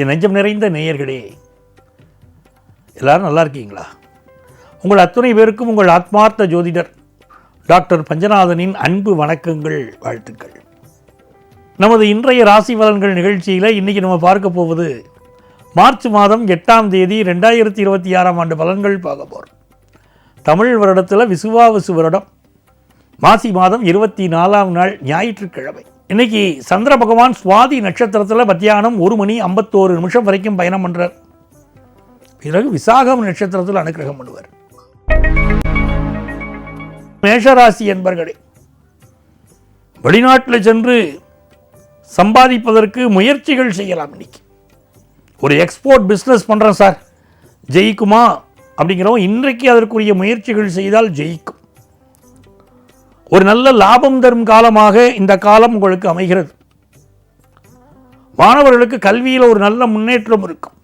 என் நெஞ்சம் நிறைந்த நேயர்களே, எல்லாரும் நல்லா இருக்கீங்களா? உங்கள் அத்துணை பேருக்கும் உங்கள் ஆத்மார்த்த ஜோதிடர் டாக்டர் பஞ்சநாதனின் அன்பு வணக்கங்கள், வாழ்த்துக்கள். நமது இன்றைய ராசி பலன்கள் நிகழ்ச்சியில் இன்றைக்கி நம்ம பார்க்க போவது மார்ச் மாதம் 8ஆம் தேதி 2026ஆம் ஆண்டு பலன்கள் பார்க்க போகிறோம். தமிழ் வருடத்தில் விசுவாவசு வருடம் மாசி மாதம் 24ஆம் நாள் ஞாயிற்றுக்கிழமை. இன்னைக்கு சந்திர பகவான் சுவாதி நட்சத்திரத்தில் மத்தியானம் 1:51 வரைக்கும் பயணம் பண்ணுறார். பிறகு விசாகம் நட்சத்திரத்தில் அனுக்கிரகம் பண்ணுவார். மேஷராசி என்பர்களே, வெளிநாட்டில் சென்று சம்பாதிப்பதற்கு முயற்சிகள் செய்யலாம். இன்னைக்கு ஒரு எக்ஸ்போர்ட் பிஸ்னஸ் பண்ணுறேன் சார், ஜெயிக்குமா அப்படிங்கிறோம். இன்றைக்கு அதற்குரிய முயற்சிகள் செய்தால் ஜெயிக்கும். ஒரு நல்ல லாபம் தரும் காலமாக இந்த காலம் உங்களுக்கு அமைகிறது. மாணவர்களுக்கு கல்வியில் ஒரு நல்ல முன்னேற்றம் இருக்கும்.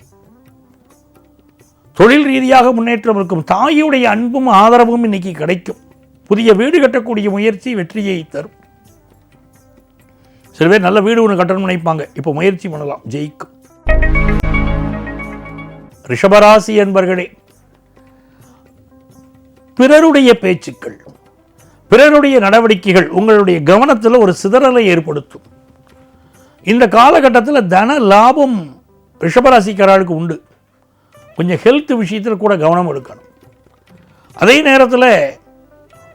தொழில் ரீதியாக முன்னேற்றம் இருக்கும். தாயுடைய அன்பும் ஆதரவும் இன்னைக்கு கிடைக்கும். புதிய வீடு கட்டக்கூடிய முயற்சி வெற்றியை தரும். சில பேர் நல்ல வீடு ஒன்று கட்டணும்னு நினைப்பாங்க, இப்போ முயற்சி பண்ணலாம், ஜெயிக்கும். ரிஷபராசி என்பர்களே, பிறருடைய பேச்சுக்கள், பிறருடைய நடவடிக்கைகள் உங்களுடைய கவனத்தில் ஒரு சிதறலை ஏற்படுத்தும். இந்த காலகட்டத்தில் தன லாபம் ரிஷபராசிக்காரர்களுக்கு உண்டு. கொஞ்சம் ஹெல்த் விஷயத்தில் கூட கவனம் எடுக்கணும். அதே நேரத்தில்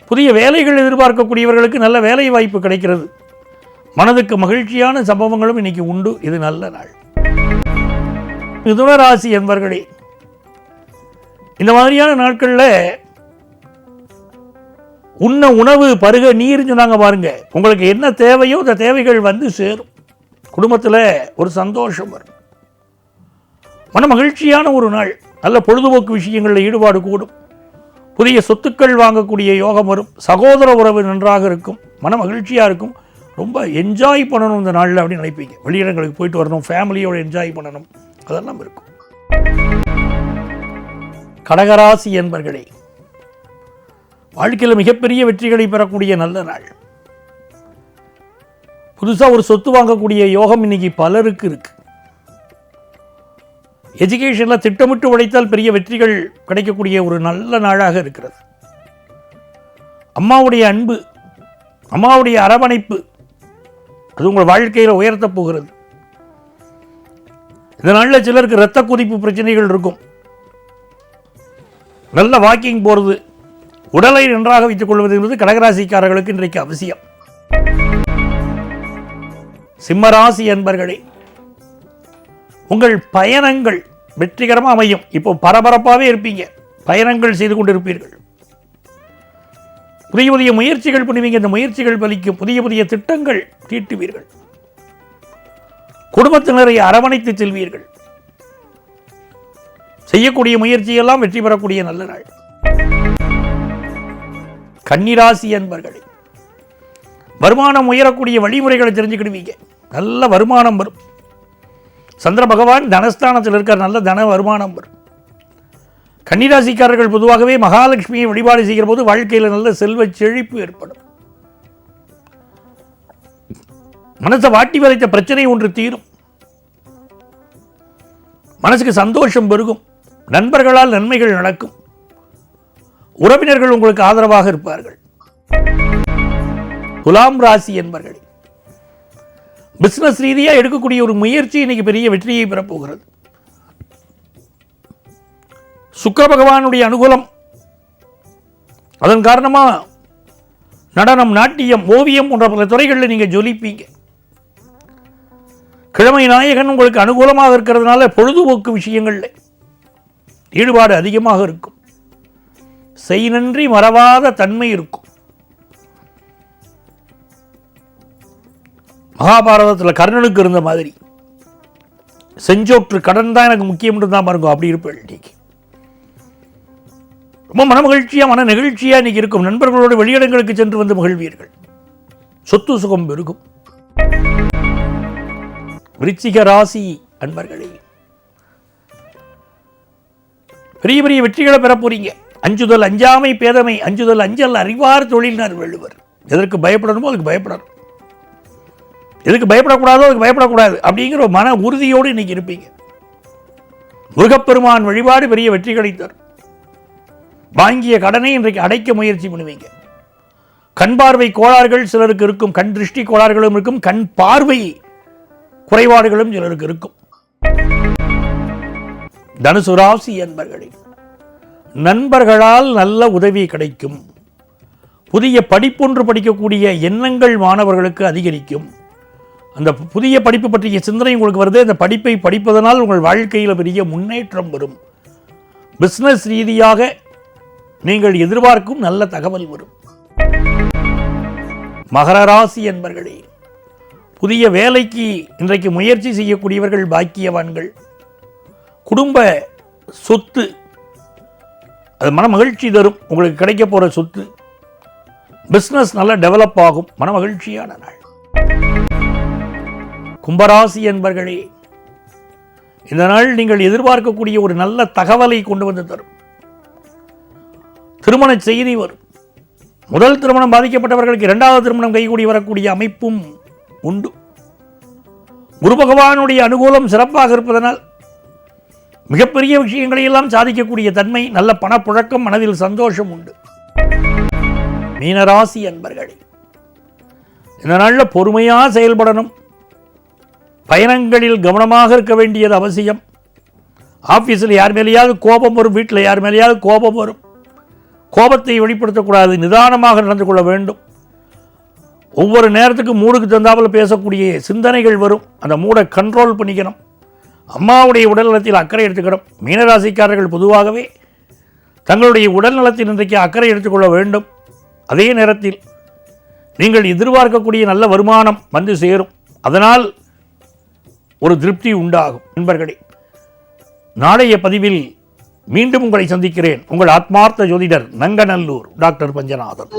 புதிய வேலைகள் எதிர்பார்க்கக்கூடியவர்களுக்கு நல்ல வேலை வாய்ப்பு கிடைக்கிறது. மனதுக்கு மகிழ்ச்சியான சம்பவங்களும் இன்னைக்கு உண்டு. இது நல்ல நாள். மிதுன ராசி என்பர்களே, இந்த மாதிரியான நாட்களில் உண்ண உணவு பருக நீர் சொன்னாங்க பாருங்க. உங்களுக்கு என்ன தேவையோ அந்த தேவைகள் வந்து சேரும். குடும்பத்தில் ஒரு சந்தோஷம் வரும். மன மகிழ்ச்சியான ஒரு நாள். நல்ல பொழுதுபோக்கு விஷயங்களில் ஈடுபாடு கூடும். புதிய சொத்துக்கள் வாங்கக்கூடிய யோகம் வரும். சகோதர உறவு நன்றாக இருக்கும். மன மகிழ்ச்சியாக இருக்கும். ரொம்ப என்ஜாய் பண்ணணும் இந்த நாளில் அப்படின்னு நினைப்பீங்க. வெளியிடங்களுக்கு போயிட்டு வரணும், ஃபேமிலியோடு என்ஜாய் பண்ணணும், அதெல்லாம் இருக்கும். கடகராசி என்பர்களே, வாழ்க்கையில் மிகப்பெரிய வெற்றிகளை பெறக்கூடிய நல்ல நாள். புதுசாக ஒரு சொத்து வாங்கக்கூடிய யோகம் இன்னைக்கு பலருக்கு இருக்கு. எஜுகேஷனில் திட்டமிட்டு உழைத்தால் பெரிய வெற்றிகள் கிடைக்கக்கூடிய ஒரு நல்ல நாளாக இருக்கிறது. அம்மாவுடைய அன்பு, அம்மாவுடைய அரவணைப்பு, அது உங்கள் வாழ்க்கையில் உயர்த்தப் போகிறது. இந்த நாளில் சிலருக்கு இரத்த கொதிப்பு பிரச்சனைகள் இருக்கும். நல்ல வாக்கிங் போகிறது, உடலை நன்றாக வைத்துக் கொள்வது என்பது கடகராசிக்காரர்களுக்கு இன்றைக்கு அவசியம். சிம்மராசி என்பர்களே, உங்கள் பயணங்கள் வெற்றிகரமாக அமையும். இப்போ பரபரப்பாகவே இருப்பீங்க. பயணங்கள் செய்து கொண்டிருப்பீர்கள். புதிய புதிய முயற்சிகள் பண்ணுவீங்க. இந்த முயற்சிகள் பலிக்கும். புதிய புதிய திட்டங்கள் தீட்டுவீர்கள். குடும்பத்தினரை அரவணைத்து செல்வீர்கள். செய்யக்கூடிய முயற்சியெல்லாம் வெற்றி பெறக்கூடிய நல்ல நாள். கன்னிராசி என்பர்களே, வருமானம் உயரக்கூடிய வழிமுறைகளை தெரிஞ்சுக்கிடுவீங்க. நல்ல வருமானம் வரும். சந்திர பகவான் தனஸ்தானத்தில் இருக்கிற நல்ல தன வருமானம் வரும். கன்னிராசிக்காரர்கள் பொதுவாகவே மகாலட்சுமியை வழிபாடு செய்கிற போது வாழ்க்கையில் நல்ல செல்வ செழிப்பு ஏற்படும். மனசை வாட்டி வதைத்த பிரச்சனை ஒன்று தீரும். மனசுக்கு சந்தோஷம் பெருகும். நண்பர்களால் நன்மைகள் நடக்கும். உறவினர்கள் உங்களுக்கு ஆதரவாக இருப்பார்கள். துலாம் ராசி என்பர்களே, பிசினஸ் ரீதியாக எடுக்கக்கூடிய ஒரு முயற்சி இன்னைக்கு பெரிய வெற்றியை பெறப்போகிறது. சுக்கிர பகவானுடைய அனுகூலம், அதன் காரணமாக நடனம், நாட்டியம், ஓவியம் போன்ற பல துறைகளில் நீங்கள் ஜொலிப்பீங்க. கிழமை நாயகன் உங்களுக்கு அனுகூலமாக இருக்கிறதுனால பொழுதுபோக்கு விஷயங்களில் ஈடுபாடு அதிகமாக இருக்கும். செய் நன்றி மறவாத தன்மை இருக்கும். மகாபாரதத்தில் கர்ணனுக்கு இருந்த மாதிரி செஞ்சோற்று கடன் தான் எனக்கு முக்கியம் தான் பாருங்க, அப்படி இருப்பேன். இன்னைக்கு ரொம்ப மன மகிழ்ச்சியாக, மன நெகிழ்ச்சியாக இன்னைக்கு இருக்கும். நண்பர்களோடு வெளியிடங்களுக்கு சென்று வந்து மகிழ்வீர்கள். சொத்து சுகம் பெருகும். விருச்சிக ராசி அன்பர்களே, பெரிய பெரிய வெற்றிகளை பெற போறீங்க. அஞ்சுதல் அஞ்சாமை பேதமை, அஞ்சுதல் அஞ்சல் அறிவார் தொழில்னார் வள்ளுவர். எதற்கு பயப்படணுமோ அதுக்கு பயப்படணும். எதுக்கு பயப்படக்கூடாதோ அதுக்கு பயப்படக்கூடாது அப்படிங்கிற ஒரு மன உறுதியோடு இன்றைக்கி இருப்பீங்க. முருகப்பெருமான் வழிபாடு பெரிய வெற்றிகளை தரும். வாங்கிய கடனை இன்றைக்கு அடைக்க முயற்சி பண்ணுவீங்க. கண் பார்வை கோளாறுகள் சிலருக்கு இருக்கும், கண் திருஷ்டி கோளாறுகளும் இருக்கும், கண் பார்வை குறைபாடுகளும் சிலருக்கு இருக்கும். தனுசு ராசி என்பர்களே, நண்பர்களால் நல்ல உதவி கிடைக்கும். புதிய படிப்பொன்று படிக்கக்கூடிய எண்ணங்கள் மாணவர்களுக்கு அதிகரிக்கும். அந்த புதிய படிப்பு பற்றிய சிந்தனை உங்களுக்கு வருது. அந்த படிப்பை படிப்பதனால் உங்கள் வாழ்க்கையில் பெரிய முன்னேற்றம் வரும். பிஸ்னஸ் ரீதியாக நீங்கள் எதிர்பார்க்கும் நல்ல தகவல் வரும். மகர ராசி என்பர்களே, புதிய வேலைக்கு இன்றைக்கு முயற்சி செய்யக்கூடியவர்கள் பாக்கியவான்கள். குடும்ப சொத்து அது மன மகிழ்ச்சி தரும். உங்களுக்கு கிடைக்க போகிற சொத்து, பிஸ்னஸ் நல்லா டெவலப் ஆகும். மன மகிழ்ச்சியான நாள். கும்பராசி என்பர்களே, இந்த நாள் நீங்கள் எதிர்பார்க்கக்கூடிய ஒரு நல்ல தகவலை கொண்டு வந்து தரும். திருமண செய்தி வரும். முதல் திருமணம் பாதிக்கப்பட்டவர்களுக்கு இரண்டாவது திருமணம் கைகூடி வரக்கூடிய அமைப்பும் உண்டு. குரு பகவானுடைய அனுகூலம் சிறப்பாக இருப்பதனால் மிகப்பெரிய விஷயங்களை எல்லாம் சாதிக்கக்கூடிய தன்மை, நல்ல பணப்புழக்கம், மனதில் சந்தோஷம் உண்டு. மீனராசி அன்பர்களே, இந்த நாளில் பொறுமையாக செயல்படணும். பயணங்களில் கவனமாக இருக்க வேண்டியது அவசியம். ஆஃபீஸில் யார் மேலேயாவது கோபம் வரும், வீட்டில் யார் மேலேயாவது கோபம் வரும். கோபத்தை வெளிப்படுத்தக்கூடாது, நிதானமாக நடந்து கொள்ள வேண்டும். ஒவ்வொரு நேரத்துக்கு மூடுக்கு தந்தாப்பில் பேசக்கூடிய சிந்தனைகள் வரும். அந்த மூடை கண்ட்ரோல் பண்ணிக்கணும். அம்மாவுடைய உடல்நலத்தில் அக்கறை எடுத்துக்கணும். மீனராசிக்காரர்கள் பொதுவாகவே தங்களுடைய உடல்நலத்தில் இன்றைக்கு அக்கறை எடுத்துக்கொள்ள வேண்டும். அதே நேரத்தில் நீங்கள் எதிர்பார்க்கக்கூடிய நல்ல வருமானம் வந்து சேரும். அதனால் ஒரு திருப்தி உண்டாகும். நண்பர்களே, நாளைய பதிவில் மீண்டும் உங்களை சந்திக்கிறேன். உங்கள் ஆத்மார்த்த ஜோதிடர் நங்கநல்லூர் டாக்டர் பஞ்சநாதன்.